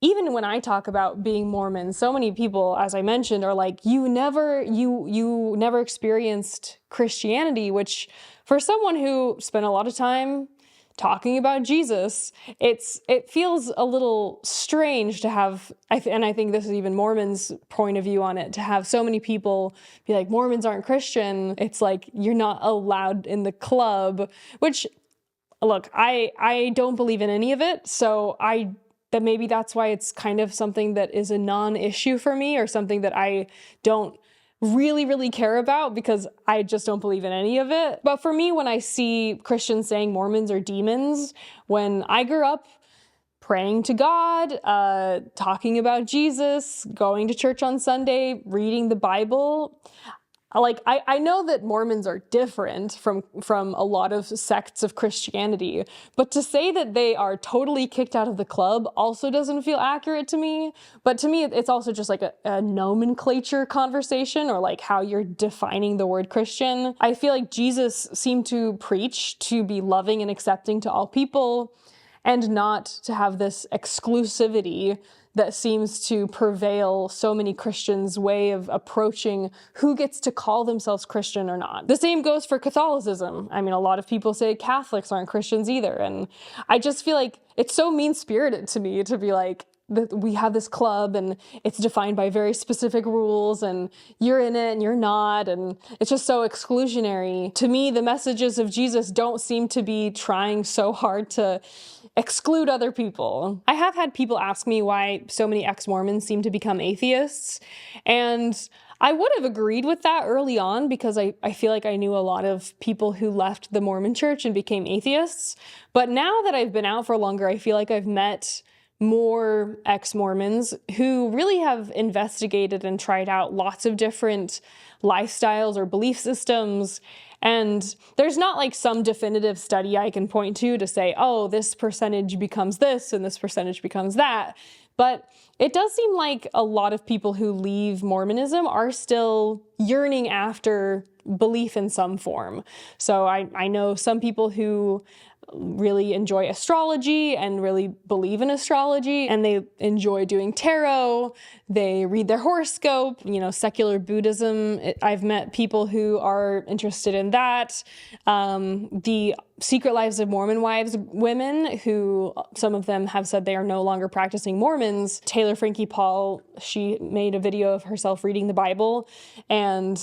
even when I talk about being Mormon, so many people, as I mentioned, are like, you never experienced Christianity, which for someone who spent a lot of time talking about Jesus, it feels a little strange to have, and I think this is even Mormons' point of view on it, to have so many people be like, Mormons aren't Christian. It's like, you're not allowed in the club, which, look, I don't believe in any of it, so that maybe that's why it's kind of something that is a non-issue for me, or something that I don't really care about, because I just don't believe in any of it. But for me, when I see Christians saying Mormons are demons, when I grew up praying to God, talking about Jesus, going to church on Sunday, reading the Bible, like, I know that Mormons are different from a lot of sects of Christianity, but to say that they are totally kicked out of the club also doesn't feel accurate to me. But to me, it's also just like a nomenclature conversation, or like how you're defining the word Christian. I feel like Jesus seemed to preach to be loving and accepting to all people, and not to have this exclusivity that seems to prevail so many Christians' way of approaching who gets to call themselves Christian or not. The same goes for Catholicism. I mean, a lot of people say Catholics aren't Christians either, and I just feel like it's so mean-spirited to me to be like, we have this club and it's defined by very specific rules and you're in it and you're not, and it's just so exclusionary. To me, the messages of Jesus don't seem to be trying so hard to exclude other people. I have had people ask me why so many ex-Mormons seem to become atheists, and I would have agreed with that early on, because I feel like I knew a lot of people who left the Mormon church and became atheists. But now that I've been out for longer, I feel like I've met more ex-Mormons who really have investigated and tried out lots of different lifestyles or belief systems. And there's not like some definitive study I can point to say, oh, this percentage becomes this and this percentage becomes that. But it does seem like a lot of people who leave Mormonism are still yearning after belief in some form. So I know some people who really enjoy astrology and really believe in astrology, and they enjoy doing tarot. They read their horoscope, secular Buddhism. I've met people who are interested in that. The Secret Lives of Mormon Wives women, who some of them have said they are no longer practicing Mormons. Taylor Frankie Paul, she made a video of herself reading the Bible, and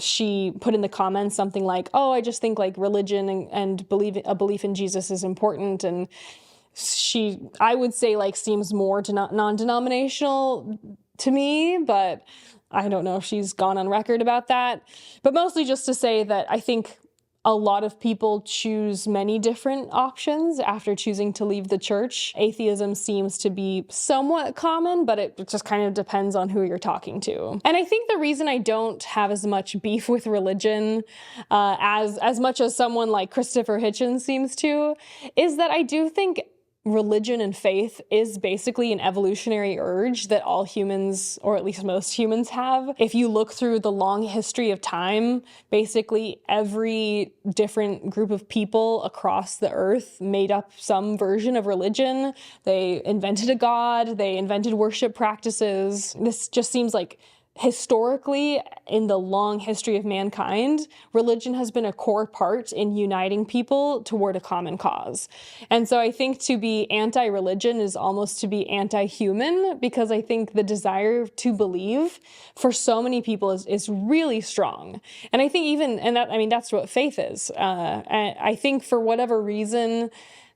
she put in the comments something like, oh, I just think like religion and a belief in Jesus is important. And she, I would say, like, seems more non-denominational to me, but I don't know if she's gone on record about that. But mostly just to say that I think a lot of people choose many different options after choosing to leave the church. Atheism seems to be somewhat common, but it just kind of depends on who you're talking to. And I think the reason I don't have as much beef with religion as much as someone like Christopher Hitchens seems to, is that I do think religion and faith is basically an evolutionary urge that all humans, or at least most humans, have. If you look through the long history of time, basically every different group of people across the earth made up some version of religion. They invented a god, they invented worship practices. This just seems like historically, in the long history of mankind, religion has been a core part in uniting people toward a common cause. And so I think to be anti-religion is almost to be anti-human, because I think the desire to believe for so many people is really strong. And I think that's what faith is. I think for whatever reason,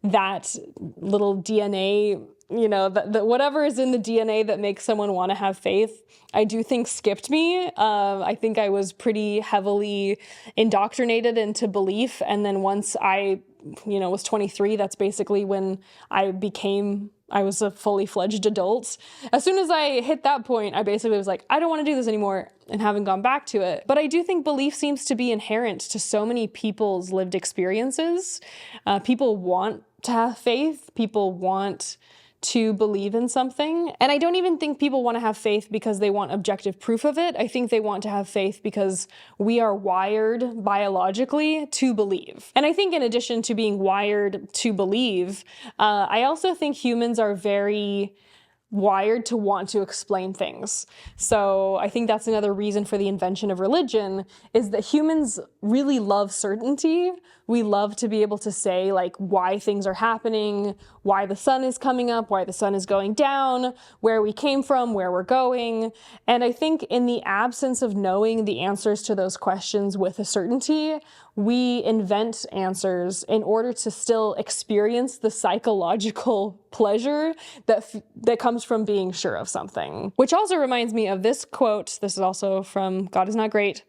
that little DNA, whatever is in the DNA that makes someone want to have faith, I do think skipped me. I think I was pretty heavily indoctrinated into belief. And then once I, was 23, that's basically when I was a fully fledged adult. As soon as I hit that point, I basically was like, I don't want to do this anymore, and haven't gone back to it. But I do think belief seems to be inherent to so many people's lived experiences. People want to have faith. People want to believe in something. And I don't even think people want to have faith because they want objective proof of it. I think they want to have faith because we are wired biologically to believe. And I think in addition to being wired to believe, I also think humans are very wired to want to explain things. So I think that's another reason for the invention of religion, is that humans really love certainty. We love to be able to say like why things are happening, why the sun is coming up, why the sun is going down, where we came from, where we're going. And I think in the absence of knowing the answers to those questions with a certainty, we invent answers in order to still experience the psychological pleasure that comes from being sure of something. Which also reminds me of this quote. This is also from God Is Not Great.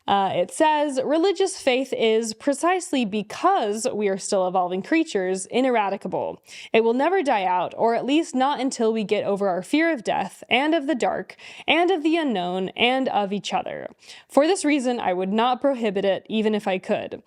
It says, religious faith is, precisely because we are still evolving creatures, ineradicable. It will never die out, or at least not until we get over our fear of death, and of the dark, and of the unknown, and of each other. For this reason, I would not prohibit it, even if I could.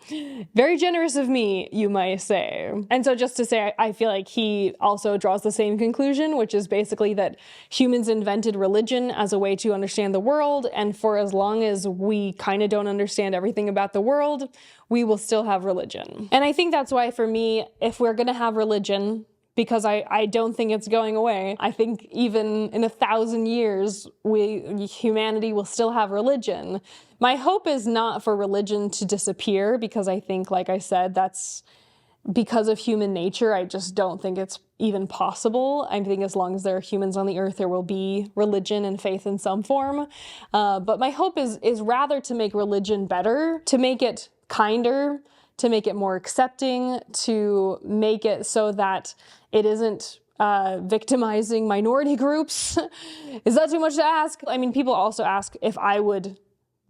Very generous of me, you might say. And so just to say, I feel like he also draws the same conclusion, which is basically that humans invented religion as a way to understand the world, and for as long as we kind of don't understand everything about the world, we will still have religion. And I think that's why for me, if we're gonna have religion, because I don't think it's going away, I think even in 1,000 years, humanity will still have religion. My hope is not for religion to disappear, because I think, like I said, that's because of human nature. I just don't think it's even possible. I think as long as there are humans on the earth, there will be religion and faith in some form. But my hope is rather to make religion better, to make it kinder, to make it more accepting, to make it so that it isn't victimizing minority groups. Is that too much to ask? I mean, people also ask if I would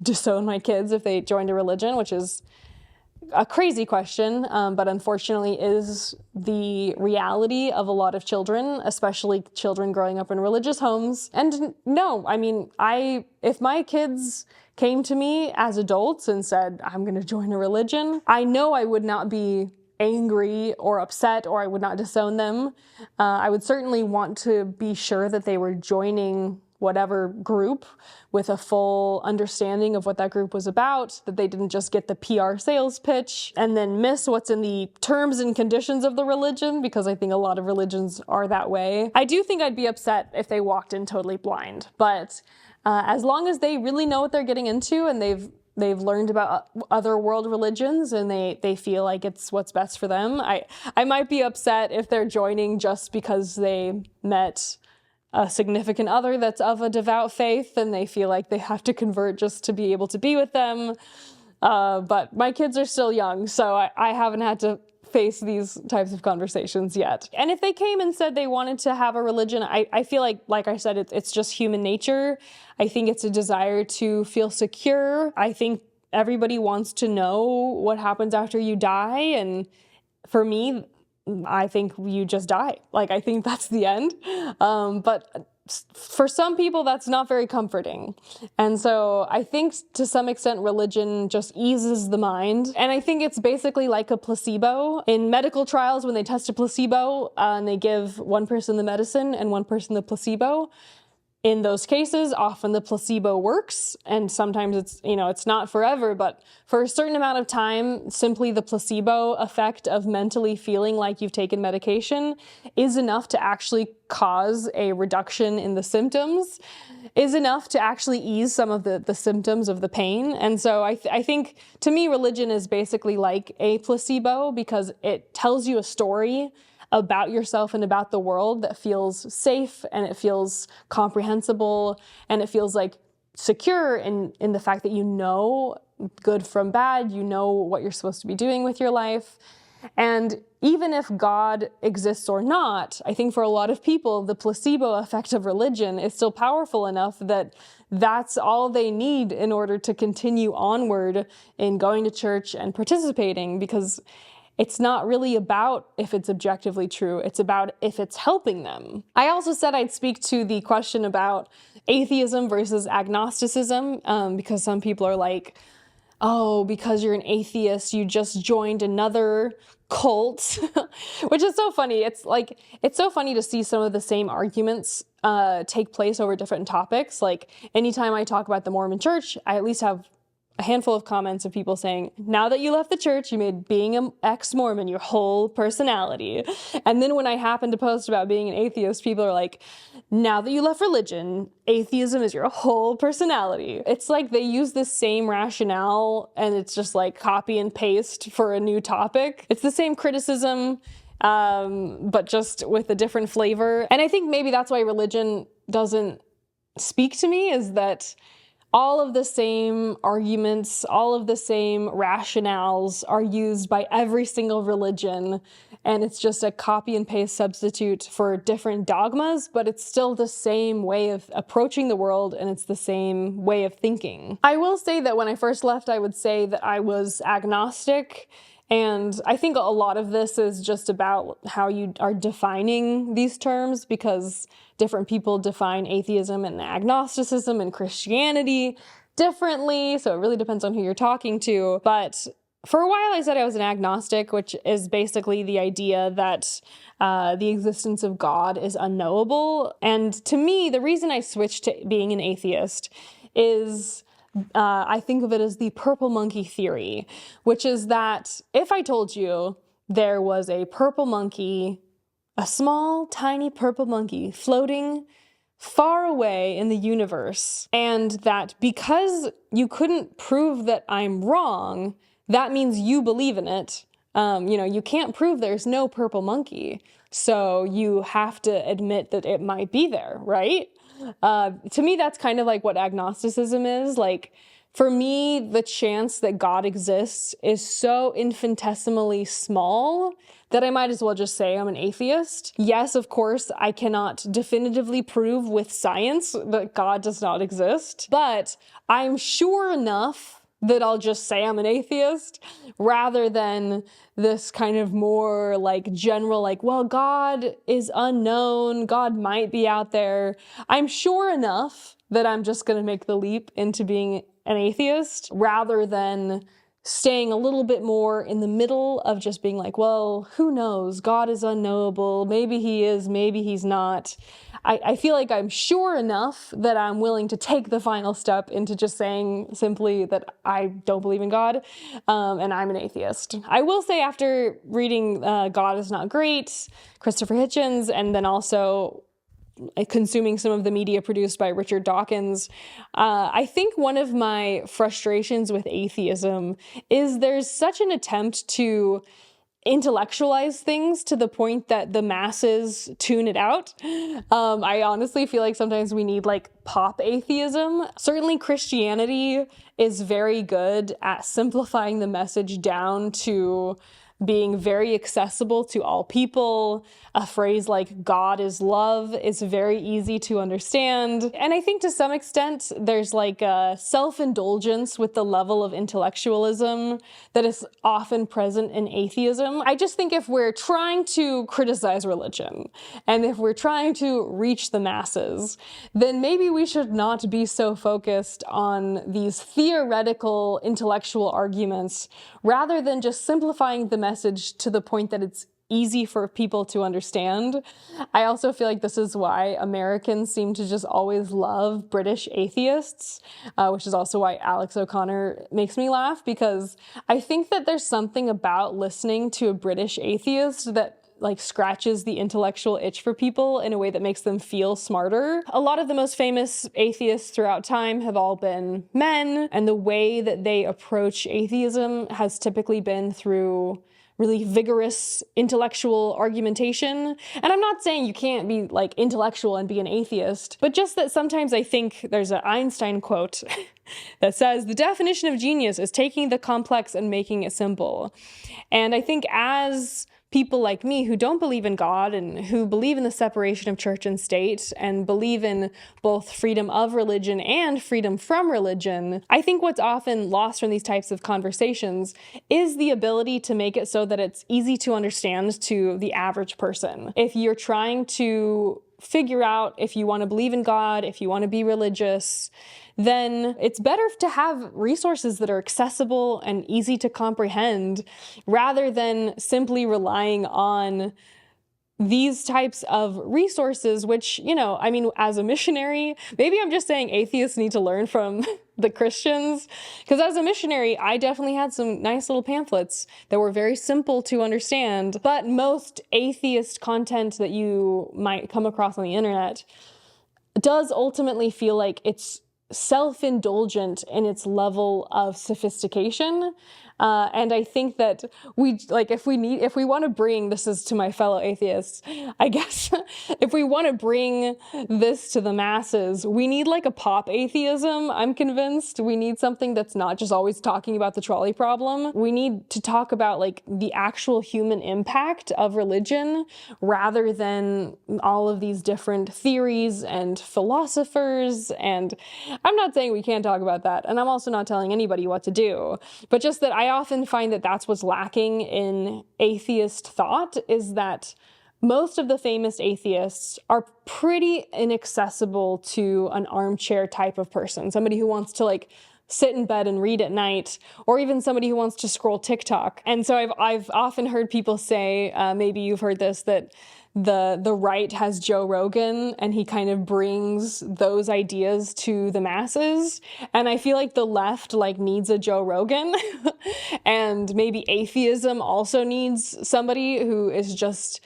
disown my kids if they joined a religion, which is a crazy question, but unfortunately is the reality of a lot of children, especially children growing up in religious homes. And no, I mean, if my kids came to me as adults and said, I'm going to join a religion, I know I would not be angry or upset, or I would not disown them. I would certainly want to be sure that they were joining whatever group with a full understanding of what that group was about, that they didn't just get the PR sales pitch and then miss what's in the terms and conditions of the religion, because I think a lot of religions are that way. I do think I'd be upset if they walked in totally blind, but as long as they really know what they're getting into and they've learned about other world religions and they feel like it's what's best for them, I might be upset if they're joining just because they met a significant other that's of a devout faith and they feel like they have to convert just to be able to be with them. But my kids are still young, so I haven't had to face these types of conversations yet. And if they came and said they wanted to have a religion, I feel like I said, it's just human nature. I think it's a desire to feel secure. I think everybody wants to know what happens after you die. And for me, I think you just die. Like, I think that's the end. But for some people, that's not very comforting. And so I think to some extent, religion just eases the mind. And I think it's basically like a placebo. In medical trials, when they test a placebo and they give one person the medicine and one person the placebo, in those cases, often the placebo works, and sometimes it's not forever, but for a certain amount of time, simply the placebo effect of mentally feeling like you've taken medication is enough to actually cause a reduction in the symptoms, is enough to actually ease some of the symptoms of the pain. And so I think, to me, religion is basically like a placebo, because it tells you a story about yourself and about the world that feels safe, and it feels comprehensible, and it feels like secure in the fact that you know good from bad, you know what you're supposed to be doing with your life. And even if God exists or not, I think for a lot of people, the placebo effect of religion is still powerful enough that that's all they need in order to continue onward in going to church and participating, because it's not really about if it's objectively true, it's about if it's helping them. I also said I'd speak to the question about atheism versus agnosticism, because some people are like, oh, because you're an atheist, you just joined another cult, which is so funny. It's so funny to see some of the same arguments take place over different topics. Like anytime I talk about the Mormon church, I at least have a handful of comments of people saying, now that you left the church, you made being an ex-Mormon your whole personality. And then when I happen to post about being an atheist, people are like, now that you left religion, atheism is your whole personality. It's like they use the same rationale and it's just like copy and paste for a new topic. It's the same criticism, but just with a different flavor. And I think maybe that's why religion doesn't speak to me, is that all of the same arguments, all of the same rationales are used by every single religion, and it's just a copy and paste substitute for different dogmas, but it's still the same way of approaching the world, and it's the same way of thinking. I will say that when I first left, I would say that I was agnostic, and I think a lot of this is just about how you are defining these terms, because different people define atheism and agnosticism and Christianity differently. So it really depends on who you're talking to. But for a while, I said I was an agnostic, which is basically the idea that the existence of God is unknowable. And to me, the reason I switched to being an atheist is I think of it as the purple monkey theory, which is that if I told you there was a purple monkey, a small, tiny purple monkey floating far away in the universe, and that because you couldn't prove that I'm wrong, that means you believe in it. You can't prove there's no purple monkey, so you have to admit that it might be there, right? To me, that's kind of like what agnosticism is. Like, for me, the chance that God exists is so infinitesimally small that I might as well just say I'm an atheist. Yes, of course, I cannot definitively prove with science that God does not exist, but I'm sure enough that I'll just say I'm an atheist, rather than this kind of more like general, like, well, God is unknown, God might be out there. I'm sure enough that I'm just gonna make the leap into being an atheist, rather than staying a little bit more in the middle of just being like, well, who knows? God is unknowable. Maybe he is, maybe he's not. I feel like I'm sure enough that I'm willing to take the final step into just saying simply that I don't believe in God, and I'm an atheist. I will say, after reading God is Not Great, Christopher Hitchens, and then also consuming some of the media produced by Richard Dawkins, I think one of my frustrations with atheism is there's such an attempt to intellectualize things to the point that the masses tune it out. I honestly feel like sometimes we need like pop atheism. Certainly Christianity is very good at simplifying the message down to being very accessible to all people. A phrase like God is love is very easy to understand. And I think to some extent there's like a self-indulgence with the level of intellectualism that is often present in atheism. I just think if we're trying to criticize religion, and if we're trying to reach the masses, then maybe we should not be so focused on these theoretical intellectual arguments, rather than just simplifying the message to the point that it's easy for people to understand. I also feel like this is why Americans seem to just always love British atheists, which is also why Alex O'Connor makes me laugh, because I think that there's something about listening to a British atheist that like scratches the intellectual itch for people in a way that makes them feel smarter. A lot of the most famous atheists throughout time have all been men, and the way that they approach atheism has typically been through really vigorous intellectual argumentation. And I'm not saying you can't be like intellectual and be an atheist, but just that sometimes I think there's an Einstein quote that says, the definition of genius is taking the complex and making it simple. And I think as people like me who don't believe in God and who believe in the separation of church and state and believe in both freedom of religion and freedom from religion, I think what's often lost from these types of conversations is the ability to make it so that it's easy to understand to the average person. If you're trying to figure out if you want to believe in God, if you want to be religious, then it's better to have resources that are accessible and easy to comprehend rather than simply relying on these types of resources, which, you know, I mean, as a missionary, maybe I'm just saying atheists need to learn from the Christians, because as a missionary, I definitely had some nice little pamphlets that were very simple to understand, but most atheist content that you might come across on the internet does ultimately feel like it's self-indulgent in its level of sophistication. And I think that if we want to bring, this is to my fellow atheists, I guess, if we want to bring this to the masses, we need like a pop atheism, I'm convinced. We need something that's not just always talking about the trolley problem. We need to talk about like the actual human impact of religion rather than all of these different theories and philosophers. And I'm not saying we can't talk about that. And I'm also not telling anybody what to do, but just that I often find that that's what's lacking in atheist thought, is that most of the famous atheists are pretty inaccessible to an armchair type of person, somebody who wants to like sit in bed and read at night, or even somebody who wants to scroll TikTok. And so I've often heard people say, maybe you've heard this, that the right has Joe Rogan and he kind of brings those ideas to the masses. And I feel like the left like needs a Joe Rogan and maybe atheism also needs somebody who is just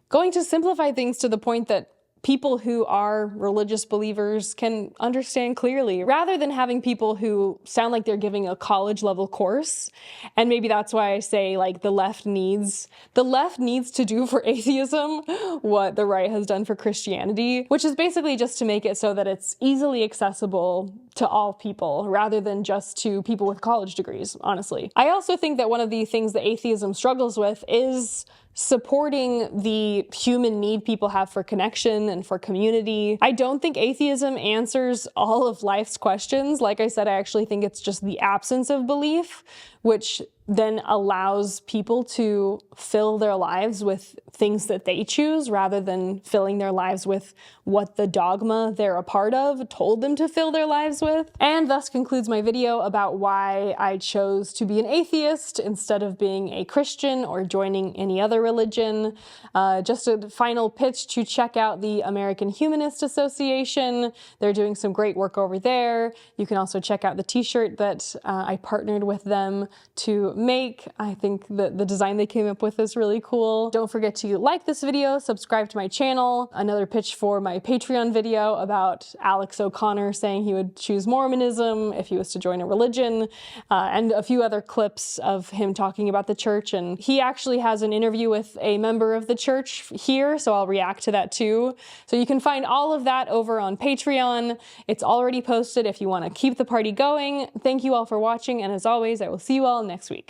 going to simplify things to the point that people who are religious believers can understand clearly, rather than having people who sound like they're giving a college level course. And maybe that's why I say like the left needs to do for atheism what the right has done for Christianity, which is basically just to make it so that it's easily accessible to all people rather than just to people with college degrees, honestly. I also think that one of the things that atheism struggles with is supporting the human need people have for connection and for community. I don't think atheism answers all of life's questions. Like I said, I actually think it's just the absence of belief, which then allows people to fill their lives with things that they choose rather than filling their lives with what the dogma they're a part of told them to fill their lives with. And thus concludes my video about why I chose to be an atheist instead of being a Christian or joining any other religion. Just a final pitch to check out the American Humanist Association. They're doing some great work over there. You can also check out the t-shirt that I partnered with them to make. I think that the design they came up with is really cool. Don't forget to like this video, subscribe to my channel. Another pitch for my Patreon video about Alex O'Connor saying he would choose Mormonism if he was to join a religion, and a few other clips of him talking about the church. And he actually has an interview with a member of the church here, so I'll react to that too. So you can find all of that over on Patreon. It's already posted if you want to keep the party going. Thank you all for watching, and as always, I will see you all next week.